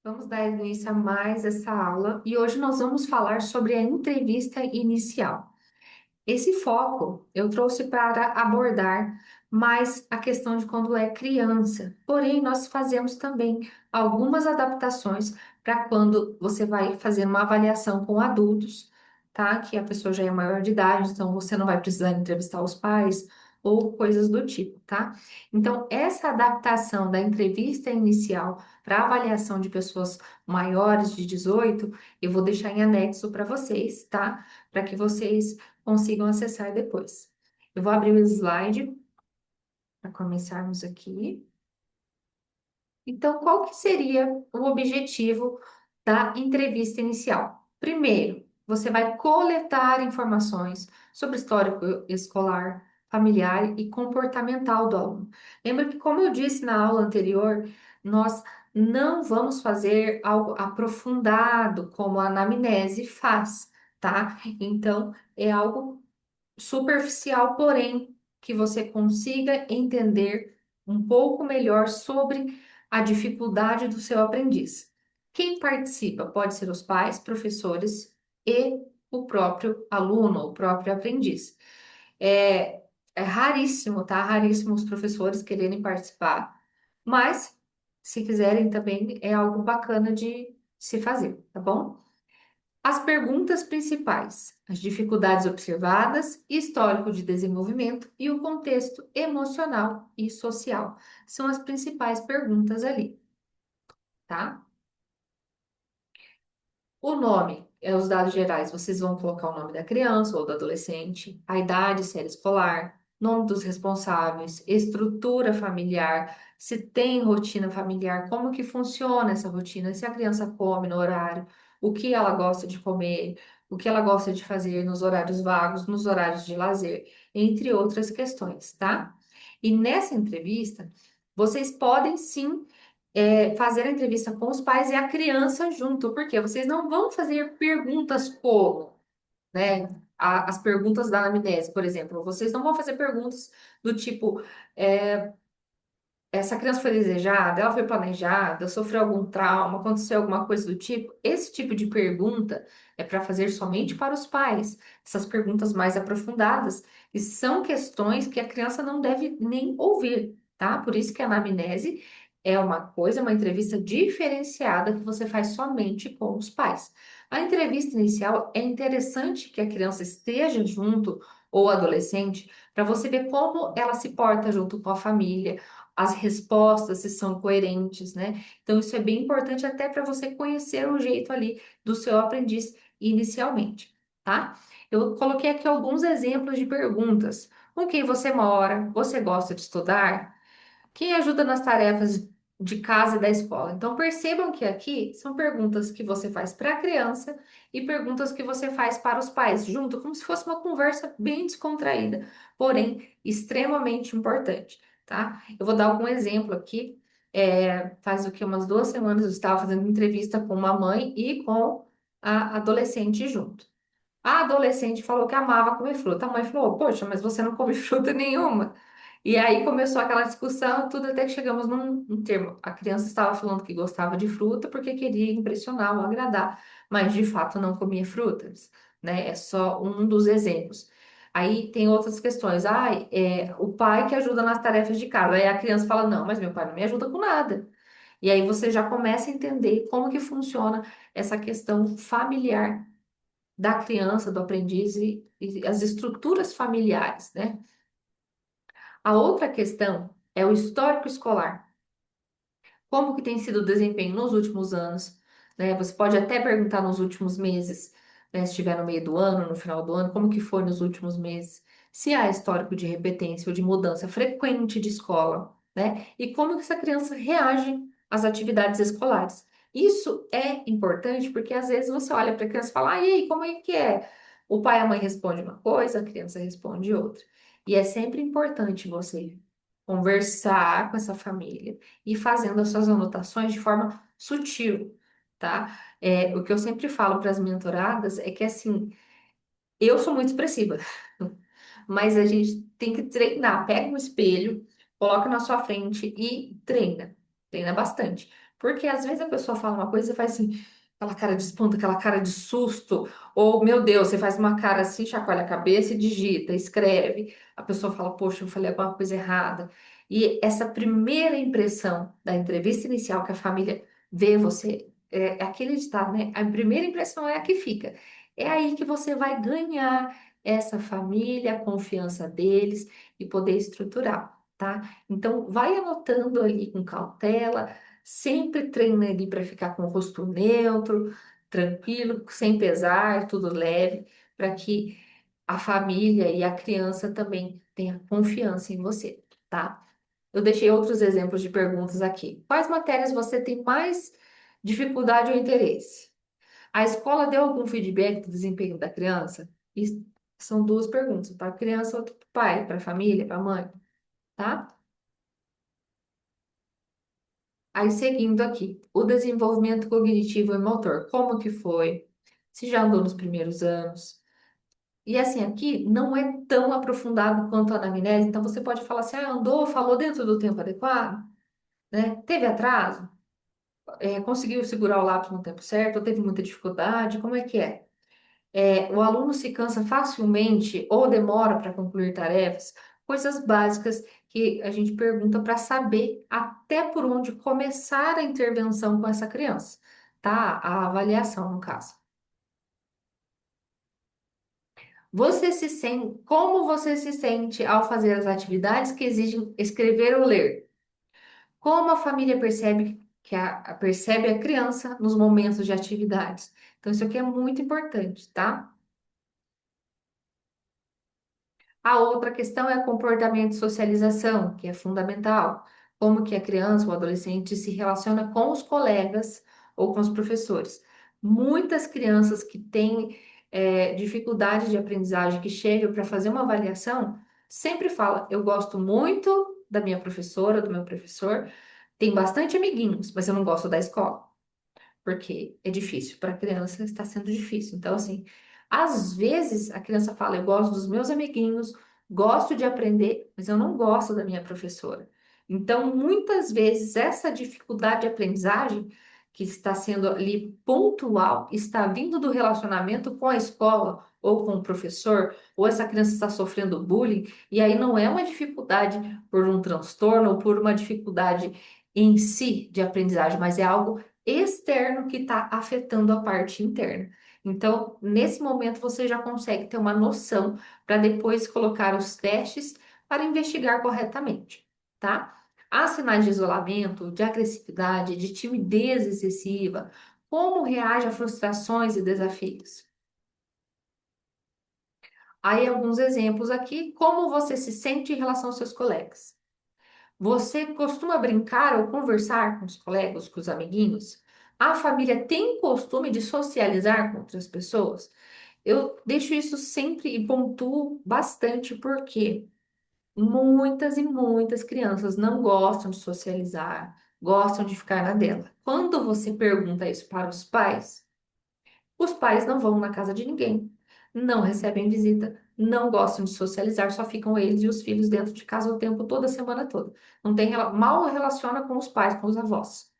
Vamos dar início a mais essa aula e hoje nós vamos falar sobre a entrevista inicial. Esse foco eu trouxe para abordar mais a questão de quando é criança, porém, nós fazemos também algumas adaptações para quando você vai fazer uma avaliação com adultos, tá? Que a pessoa já é maior de idade, então você não vai precisar entrevistar os pais ou coisas do tipo, tá? Então, essa adaptação da entrevista inicial para avaliação de pessoas maiores de 18, eu vou deixar em anexo para vocês, tá? Para que vocês consigam acessar depois. Eu vou abrir o slide para começarmos aqui. Então, qual que seria o objetivo da entrevista inicial? Primeiro, você vai coletar informações sobre o histórico escolar, familiar e comportamental do aluno. Lembra que, como eu disse na aula anterior, nós não vamos fazer algo aprofundado como a anamnese faz, tá? Então, é algo superficial, porém que você consiga entender um pouco melhor sobre a dificuldade do seu aprendiz. Quem participa pode ser os pais, professores e o próprio aluno, o próprio aprendiz. É raríssimo, tá? Raríssimo os professores quererem participar, mas se quiserem também é algo bacana de se fazer, tá bom? As perguntas principais, as dificuldades observadas, histórico de desenvolvimento e o contexto emocional e social são as principais perguntas ali, tá? O nome é os dados gerais. Vocês vão colocar o nome da criança ou do adolescente, a idade, série escolar, nome dos responsáveis, estrutura familiar, se tem rotina familiar, como que funciona essa rotina, se a criança come no horário, o que ela gosta de comer, o que ela gosta de fazer nos horários vagos, nos horários de lazer, entre outras questões, tá? E nessa entrevista, vocês podem sim fazer a entrevista com os pais e a criança junto, porque vocês não vão fazer perguntas como, né? As perguntas da anamnese, por exemplo, vocês não vão fazer perguntas do tipo, é, essa criança foi desejada, ela foi planejada, sofreu algum trauma, aconteceu alguma coisa do tipo? Esse tipo de pergunta é para fazer somente para os pais. Essas perguntas mais aprofundadas, e são questões que a criança não deve nem ouvir, tá? Por isso que a anamnese é uma coisa, uma entrevista diferenciada que você faz somente com os pais. A entrevista inicial é interessante que a criança esteja junto ou adolescente para você ver como ela se porta junto com a família, as respostas se são coerentes, né? Então, isso é bem importante até para você conhecer o jeito ali do seu aprendiz inicialmente, tá? Eu coloquei aqui alguns exemplos de perguntas. Com quem você mora? Você gosta de estudar? Quem ajuda nas tarefas de casa e da escola? Então, percebam que aqui são perguntas que você faz para a criança e perguntas que você faz para os pais, junto, como se fosse uma conversa bem descontraída, porém extremamente importante, tá? Eu vou dar algum exemplo aqui. Faz o que umas 2 semanas eu estava fazendo entrevista com uma mãe e com a adolescente junto. A adolescente falou que amava comer fruta. A mãe falou: Poxa, mas você não come fruta nenhuma. E aí começou aquela discussão, tudo até que chegamos num termo. A criança estava falando que gostava de fruta porque queria impressionar ou agradar, mas de fato não comia frutas, né? É só um dos exemplos. Aí tem outras questões. O pai que ajuda nas tarefas de casa. Aí a criança fala: Não, mas meu pai não me ajuda com nada. E aí você já começa a entender como que funciona essa questão familiar da criança, do aprendiz e as estruturas familiares, né? A outra questão é o histórico escolar. Como que tem sido o desempenho nos últimos anos, né? Você pode até perguntar nos últimos meses, né? Se estiver no meio do ano, no final do ano, como que foi nos últimos meses? Se há histórico de repetência ou de mudança frequente de escola, né? E como que essa criança reage às atividades escolares. Isso é importante porque às vezes você olha para a criança e fala, e aí, como é que é? O pai e a mãe respondem uma coisa, a criança responde outra. E é sempre importante você conversar com essa família e fazendo as suas anotações de forma sutil, tá? O que eu sempre falo para as mentoradas é que, assim, eu sou muito expressiva, mas a gente tem que treinar. Pega um espelho, coloca na sua frente e treina. Treina bastante. Porque às vezes a pessoa fala uma coisa e você faz assim, aquela cara de espanto, aquela cara de susto, ou meu Deus, você faz uma cara assim, chacoalha a cabeça e digita, escreve. A pessoa fala, poxa, eu falei alguma coisa errada. E essa primeira impressão da entrevista inicial que a família vê você, é aquele ditado, né? A primeira impressão é a que fica. É aí que você vai ganhar essa família, a confiança deles e poder estruturar, tá? Então, vai anotando ali com cautela, sempre treina ali para ficar com o rosto neutro, tranquilo, sem pesar, tudo leve, para que a família e a criança também tenham confiança em você, tá? Eu deixei outros exemplos de perguntas aqui. Quais matérias você tem mais dificuldade ou interesse? A escola deu algum feedback do desempenho da criança? Isso são duas perguntas, para a criança ou para o pai, para a família, para a mãe, tá? Aí, seguindo aqui, o desenvolvimento cognitivo e motor, como que foi? Se já andou nos primeiros anos? E assim, aqui não é tão aprofundado quanto a anamnese, então você pode falar assim, ah, andou, falou dentro do tempo adequado, né? Teve atraso? Conseguiu segurar o lápis no tempo certo? Ou teve muita dificuldade? Como é que é? O aluno se cansa facilmente ou demora para concluir tarefas, coisas básicas que a gente pergunta para saber até por onde começar a intervenção com essa criança, tá? A avaliação, no caso. Como você se sente ao fazer as atividades que exigem escrever ou ler? Como a família percebe a criança nos momentos de atividades? Então, isso aqui é muito importante, tá? A outra questão é o comportamento e socialização, que é fundamental. Como que a criança ou adolescente se relaciona com os colegas ou com os professores. Muitas crianças que têm dificuldade de aprendizagem, que chegam para fazer uma avaliação, sempre falam, eu gosto muito da minha professora, do meu professor, tem bastante amiguinhos, mas eu não gosto da escola porque é difícil. Para a criança está sendo difícil. Então, assim, às vezes a criança fala: Eu gosto dos meus amiguinhos, gosto de aprender, mas eu não gosto da minha professora. Então, muitas vezes, essa dificuldade de aprendizagem que está sendo ali pontual, está vindo do relacionamento com a escola ou com o professor, ou essa criança está sofrendo bullying, e aí não é uma dificuldade por um transtorno ou por uma dificuldade em si de aprendizagem, mas é algo externo que está afetando a parte interna. Então, nesse momento, você já consegue ter uma noção para depois colocar os testes para investigar corretamente, tá? Há sinais de isolamento, de agressividade, de timidez excessiva, como reage a frustrações e desafios. Aí, alguns exemplos aqui, como você se sente em relação aos seus colegas. Você costuma brincar ou conversar com os colegas, com os amiguinhos? A família tem costume de socializar com outras pessoas? Eu deixo isso sempre e pontuo bastante porque muitas e muitas crianças não gostam de socializar, gostam de ficar na dela. Quando você pergunta isso para os pais não vão na casa de ninguém, não recebem visita, não gostam de socializar, só ficam eles e os filhos dentro de casa o tempo todo, a semana toda. Não tem, mal relaciona com os pais, com os avós.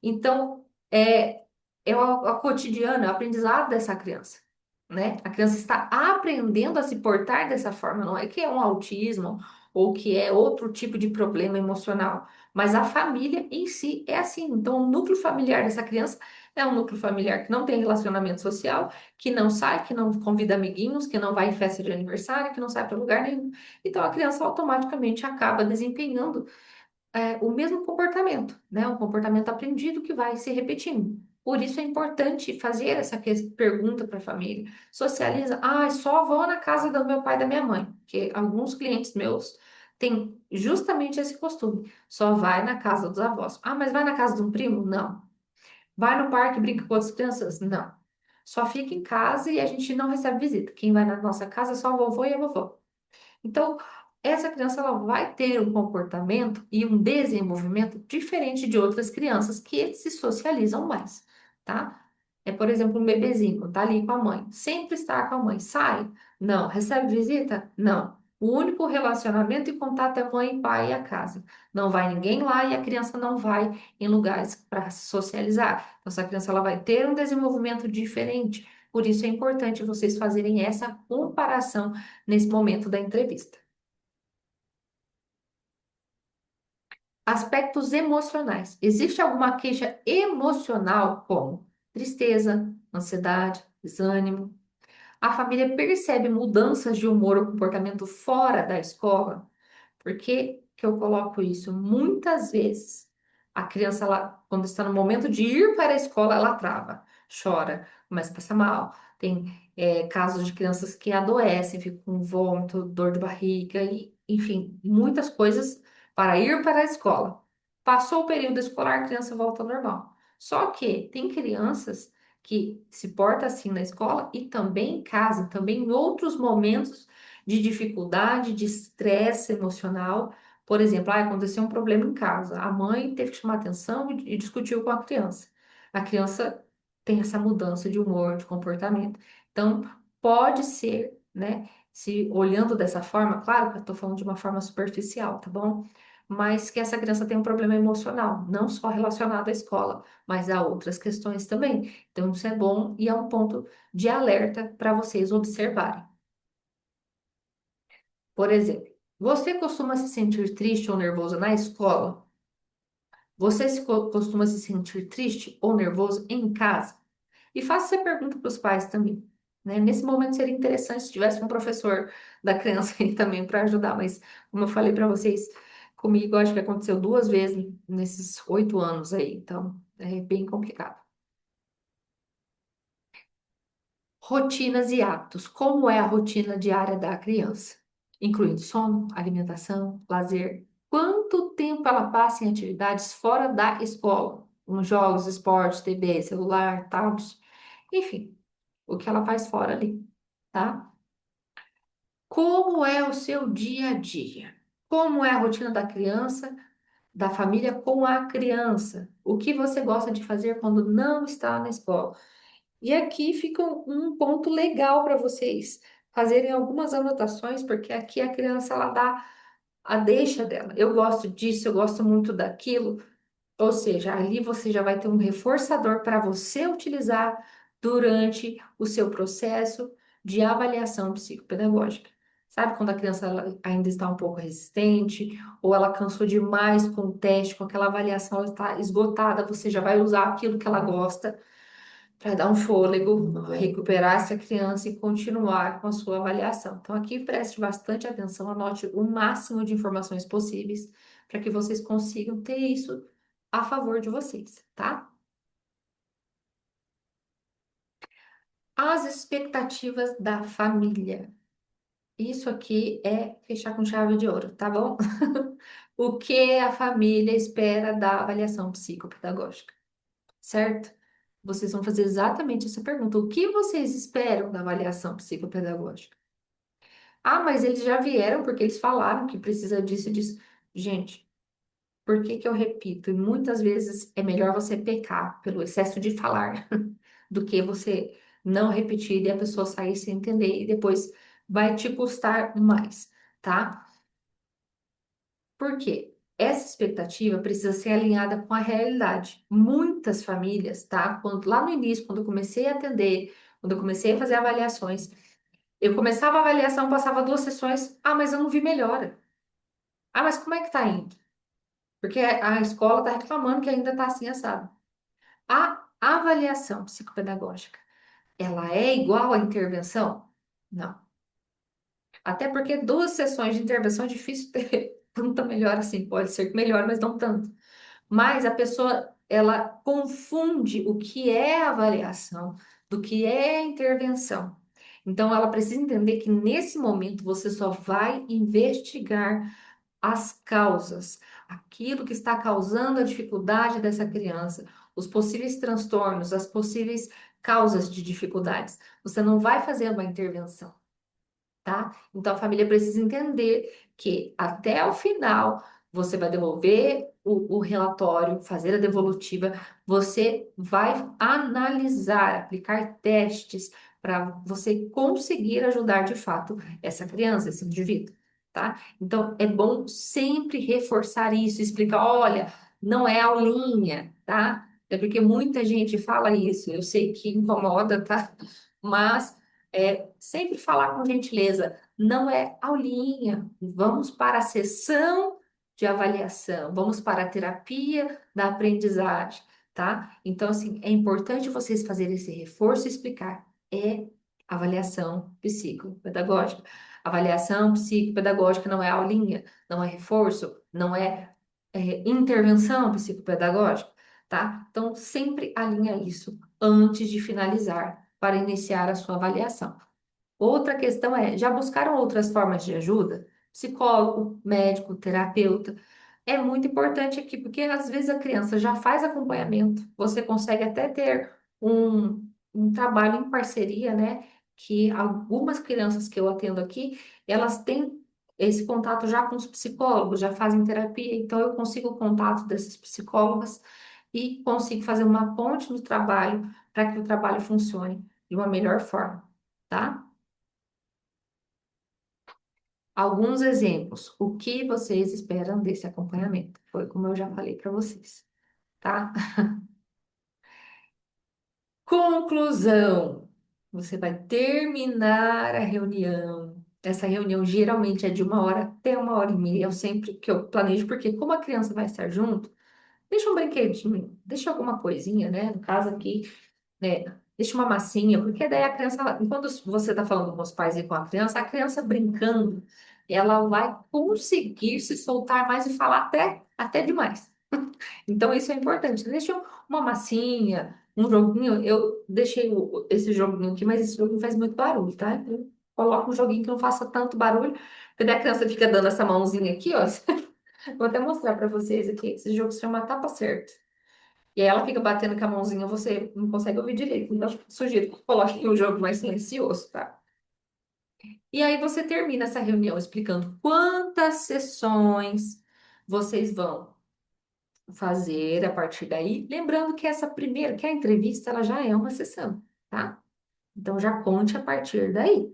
Então, é o cotidiano, é o aprendizado dessa criança, né? A criança está aprendendo a se portar dessa forma, não é que é um autismo ou que é outro tipo de problema emocional, mas a família em si é assim. Então, o núcleo familiar dessa criança é um núcleo familiar que não tem relacionamento social, que não sai, que não convida amiguinhos, que não vai em festa de aniversário, que não sai para lugar nenhum. Então, a criança automaticamente acaba desempenhando o mesmo comportamento, né? Um comportamento aprendido que vai se repetindo. Por isso é importante fazer essa pergunta para a família. Socializa. Ah, só vou na casa do meu pai e da minha mãe, porque alguns clientes meus têm justamente esse costume. Só vai na casa dos avós. Ah, mas vai na casa de um primo? Não. Vai no parque e brinca com outras crianças? Não. Só fica em casa e a gente não recebe visita. Quem vai na nossa casa é só a vovô e a vovó. Então, essa criança ela vai ter um comportamento e um desenvolvimento diferente de outras crianças que se socializam mais, tá? Por exemplo, um bebezinho, tá ali com a mãe, sempre está com a mãe, sai? Não. Recebe visita? Não. O único relacionamento e contato é mãe, pai e a casa. Não vai ninguém lá e a criança não vai em lugares para se socializar. Então, essa criança ela vai ter um desenvolvimento diferente. Por isso é importante vocês fazerem essa comparação nesse momento da entrevista. Aspectos emocionais. Existe alguma queixa emocional, como tristeza, ansiedade, desânimo? A família percebe mudanças de humor ou comportamento fora da escola? Por que eu coloco isso? Muitas vezes a criança, ela, quando está no momento de ir para a escola, ela trava, chora, começa a passar mal. Tem casos de crianças que adoecem, ficam com vômito, dor de barriga, e, enfim, muitas coisas para ir para a escola. Passou o período escolar, a criança volta ao normal. Só que tem crianças que se portam assim na escola e também em casa, também em outros momentos de dificuldade, de estresse emocional. Por exemplo, aconteceu um problema em casa, a mãe teve que chamar atenção e discutiu com a criança. A criança tem essa mudança de humor, de comportamento. Então, pode ser, né? Se olhando dessa forma, claro que eu estou falando de uma forma superficial, tá bom? Mas que essa criança tem um problema emocional, não só relacionado à escola, mas a outras questões também. Então, isso é bom e é um ponto de alerta para vocês observarem. Por exemplo, você costuma se sentir triste ou nervoso na escola? Você costuma se sentir triste ou nervoso em casa? E faça essa pergunta para os pais também, né? Nesse momento seria interessante se tivesse um professor da criança aí também para ajudar, mas como eu falei para vocês, comigo acho que aconteceu 2 vezes nesses 8 anos aí, então é bem complicado. Rotinas e hábitos. Como é a rotina diária da criança? Incluindo sono, alimentação, lazer. Quanto tempo ela passa em atividades fora da escola? Como jogos, esporte, TV, celular, tablet, enfim, o que ela faz fora ali, tá? Como é o seu dia a dia? Como é a rotina da criança, da família com a criança? O que você gosta de fazer quando não está na escola? E aqui fica um ponto legal para vocês fazerem algumas anotações, porque aqui a criança ela dá a deixa dela. Eu gosto disso, eu gosto muito daquilo. Ou seja, ali você já vai ter um reforçador para você utilizar durante o seu processo de avaliação psicopedagógica. Sabe quando a criança ela ainda está um pouco resistente, ou ela cansou demais com o teste, com aquela avaliação, ela está esgotada, você já vai usar aquilo que ela gosta para dar um fôlego, recuperar essa criança e continuar com a sua avaliação. Então, aqui preste bastante atenção, anote o máximo de informações possíveis para que vocês consigam ter isso a favor de vocês, tá? As expectativas da família. Isso aqui é fechar com chave de ouro, tá bom? O que a família espera da avaliação psicopedagógica, certo? Vocês vão fazer exatamente essa pergunta. O que vocês esperam da avaliação psicopedagógica? Ah, mas eles já vieram porque eles falaram que precisa disso e disso. Gente, por que que eu repito? E muitas vezes é melhor você pecar pelo excesso de falar do que você não repetir e a pessoa sair sem entender e depois vai te custar mais, tá? Por quê? Essa expectativa precisa ser alinhada com a realidade. Muitas famílias, tá? Quando, lá no início, quando eu comecei a atender, quando eu comecei a fazer avaliações, eu começava a avaliação, passava 2 sessões, ah, mas eu não vi melhora. Ah, mas como é que tá indo? Porque a escola tá reclamando que ainda tá assim, assado. A avaliação psicopedagógica, ela é igual à intervenção? Não. Até porque 2 sessões de intervenção é difícil ter tanta melhora assim. Pode ser que melhore, mas não tanto. Mas a pessoa, ela confunde o que é avaliação do que é intervenção. Então, ela precisa entender que nesse momento você só vai investigar as causas, aquilo que está causando a dificuldade dessa criança, os possíveis transtornos, as possíveis causas de dificuldades. Você não vai fazer uma intervenção, tá? Então a família precisa entender que até o final você vai devolver o relatório, fazer a devolutiva, você vai analisar, aplicar testes para você conseguir ajudar de fato essa criança, esse indivíduo. tá? Então, é bom sempre reforçar isso, explicar, olha, não é aulinha, tá? É porque muita gente fala isso, eu sei que incomoda, tá? Mas sempre falar com gentileza, não é aulinha, vamos para a sessão de avaliação, vamos para a terapia da aprendizagem, tá? Então, assim, é importante vocês fazerem esse reforço e explicar. É avaliação psicopedagógica. Avaliação psicopedagógica não é aulinha, não é reforço, não intervenção psicopedagógica, tá? Então, sempre alinha isso antes de finalizar para iniciar a sua avaliação. Outra questão é, já buscaram outras formas de ajuda? Psicólogo, médico, terapeuta. É muito importante aqui, porque às vezes a criança já faz acompanhamento, você consegue até ter um trabalho em parceria, né? Que algumas crianças que eu atendo aqui, elas têm esse contato já com os psicólogos, já fazem terapia, então eu consigo o contato dessas psicólogas e consigo fazer uma ponte no trabalho para que o trabalho funcione de uma melhor forma, tá? Alguns exemplos. O que vocês esperam desse acompanhamento? Foi como eu já falei para vocês, tá? Conclusão. Você vai terminar a reunião. Essa reunião geralmente é de 1 hora até 1 hora e meia. Eu sempre que eu planejo, porque como a criança vai estar junto, deixa um brinquedinho, deixa alguma coisinha, né? No caso aqui, né? Deixa uma massinha, porque daí a criança, quando você está falando com os pais e com a criança brincando, ela vai conseguir se soltar mais e falar até demais. Então, isso é importante. Deixa uma massinha, um joguinho. Eu deixei esse joguinho aqui, mas esse joguinho faz muito barulho, tá? Eu coloco um joguinho que não faça tanto barulho, porque daí a criança fica dando essa mãozinha aqui, ó. Vou até mostrar para vocês aqui. Esse jogo se chama Tapa Certo. E aí ela fica batendo com a mãozinha, você não consegue ouvir direito. Então, sugiro que coloque um jogo mais silencioso, tá? E aí você termina essa reunião explicando quantas sessões vocês vão fazer a partir daí. Lembrando que essa primeira, que a entrevista, ela já é uma sessão, tá? Então já conte a partir daí.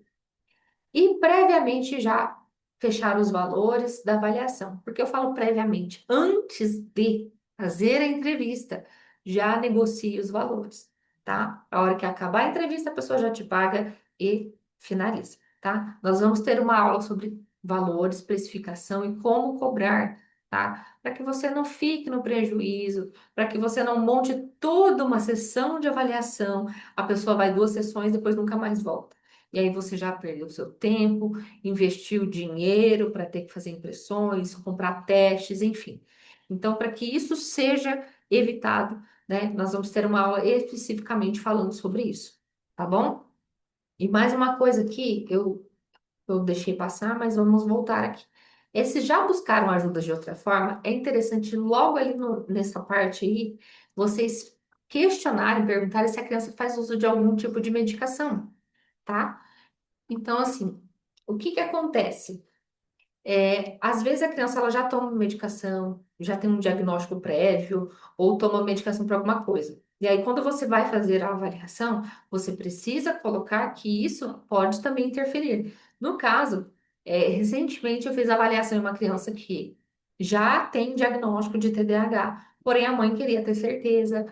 E previamente já fechar os valores da avaliação. Porque eu falo previamente, antes de fazer a entrevista, já negocie os valores, tá? A hora que acabar a entrevista, a pessoa já te paga e finaliza, tá? Nós vamos ter uma aula sobre valores, precificação e como cobrar, tá? Para que você não fique no prejuízo, para que você não monte toda uma sessão de avaliação, a pessoa vai 2 sessões, depois nunca mais volta. E aí você já perdeu seu tempo, investiu dinheiro para ter que fazer impressões, comprar testes, enfim. Então, para que isso seja evitado, né, nós vamos ter uma aula especificamente falando sobre isso, tá bom? E mais uma coisa aqui, eu deixei passar, mas vamos voltar aqui. Se já buscaram ajuda de outra forma, é interessante logo ali nessa parte aí, vocês questionarem, perguntarem se a criança faz uso de algum tipo de medicação, tá? Então, assim, o que que acontece? Às vezes a criança ela já toma medicação, já tem um diagnóstico prévio, ou toma medicação para alguma coisa. E aí, quando você vai fazer a avaliação, você precisa colocar que isso pode também interferir. No caso, recentemente eu fiz a avaliação em uma criança que já tem diagnóstico de TDAH, porém a mãe queria ter certeza.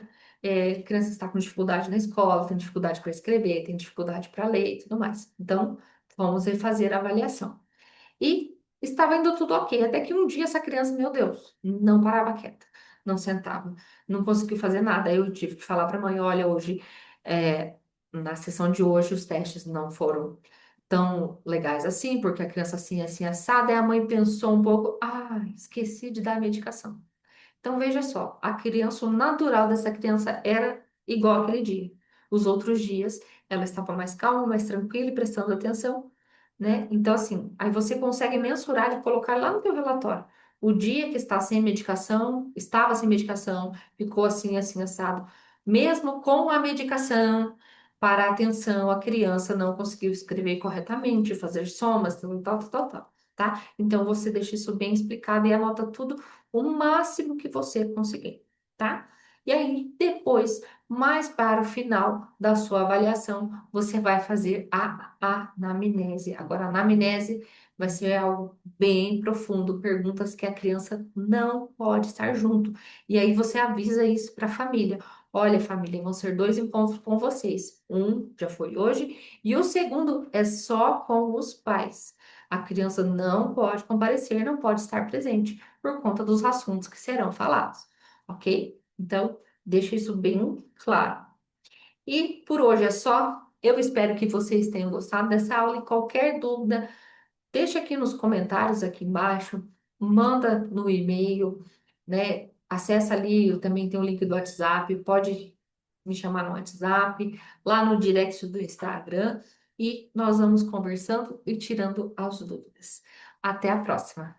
A criança está com dificuldade na escola, tem dificuldade para escrever, tem dificuldade para ler e tudo mais. Então, vamos fazer a avaliação. E estava indo tudo ok, até que um dia essa criança, meu Deus, não parava quieta, não sentava, não conseguiu fazer nada. Aí eu tive que falar para a mãe, olha, hoje, é, na sessão de hoje, os testes não foram tão legais assim, porque a criança assim, assada, e a mãe pensou um pouco, esqueci de dar a medicação. Então, veja só, a criança, o natural dessa criança era igual aquele dia. Os outros dias, ela estava mais calma, mais tranquila e prestando atenção, né? Então, assim, aí você consegue mensurar e colocar lá no teu relatório. O dia que está sem medicação, estava sem medicação, ficou assim, assim, assado. Mesmo com a medicação, para a atenção, a criança não conseguiu escrever corretamente, fazer somas, tal, tal, tal, tal, tá? Então, você deixa isso bem explicado e anota tudo o máximo que você conseguir, tá? E aí, depois, mais para o final da sua avaliação, você vai fazer a anamnese. Agora, a anamnese vai ser algo bem profundo, perguntas que a criança não pode estar junto. E aí você avisa isso para a família. Olha, família, vão ser dois encontros com vocês. Um já foi hoje e o segundo é só com os pais. A criança não pode comparecer, não pode estar presente por conta dos assuntos que serão falados, ok? Então, deixa isso bem claro. E por hoje é só. Eu espero que vocês tenham gostado dessa aula e qualquer dúvida, deixa aqui nos comentários aqui embaixo, manda no e-mail, né? Acessa ali, eu também tenho o link do WhatsApp, pode me chamar no WhatsApp, lá no direct do Instagram, e nós vamos conversando e tirando as dúvidas. Até a próxima.